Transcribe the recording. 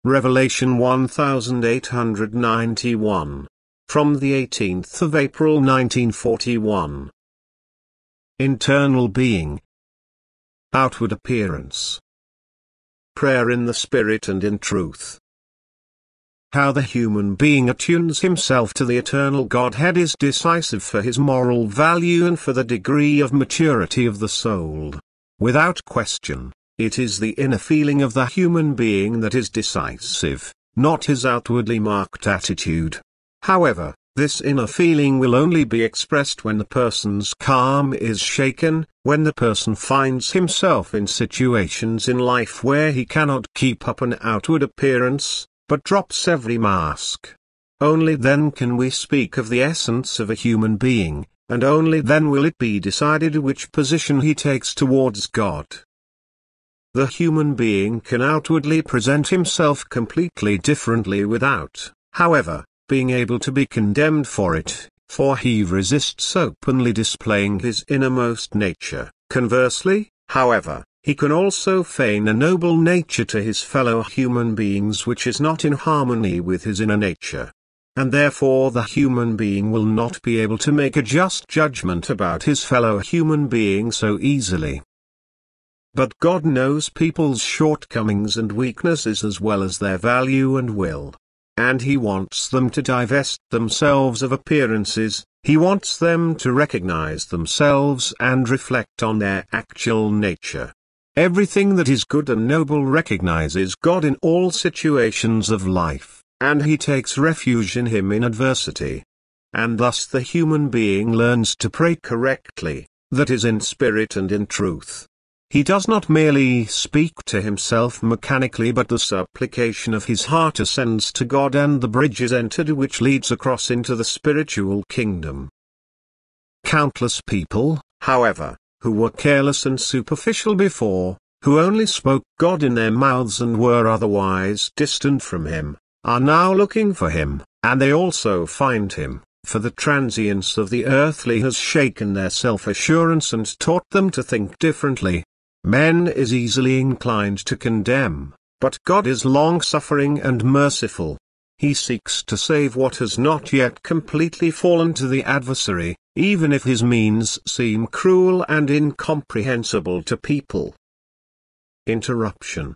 Revelation 1891. From the 18th of April 1941. Internal being. Outward appearance. Prayer in the Spirit and in truth. How the human being attunes himself to the eternal Godhead is decisive for his moral value and for the degree of maturity of the soul. Without question, it is the inner feeling of the human being that is decisive, not his outwardly marked attitude. However, this inner feeling will only be expressed when the person's calm is shaken, when the person finds himself in situations in life where he cannot keep up an outward appearance, but drops every mask. Only then can we speak of the essence of a human being, and only then will it be decided which position he takes towards God. The human being can outwardly present himself completely differently without, however, being able to be condemned for it, for he resists openly displaying his innermost nature. Conversely, however, he can also feign a noble nature to his fellow human beings which is not in harmony with his inner nature. And therefore the human being will not be able to make a just judgment about his fellow human being so easily. But God knows people's shortcomings and weaknesses as well as their value and will. And He wants them to divest themselves of appearances, He wants them to recognize themselves and reflect on their actual nature. Everything that is good and noble recognizes God in all situations of life, and He takes refuge in Him in adversity. And thus the human being learns to pray correctly, that is in spirit and in truth. He does not merely speak to himself mechanically, but the supplication of his heart ascends to God and the bridge is entered which leads across into the spiritual kingdom. Countless people, however, who were careless and superficial before, who only spoke God in their mouths and were otherwise distant from Him, are now looking for Him, and they also find Him, for the transience of the earthly has shaken their self-assurance and taught them to think differently. Man is easily inclined to condemn, but God is long-suffering and merciful. He seeks to save what has not yet completely fallen to the adversary, even if his means seem cruel and incomprehensible to people. Interruption.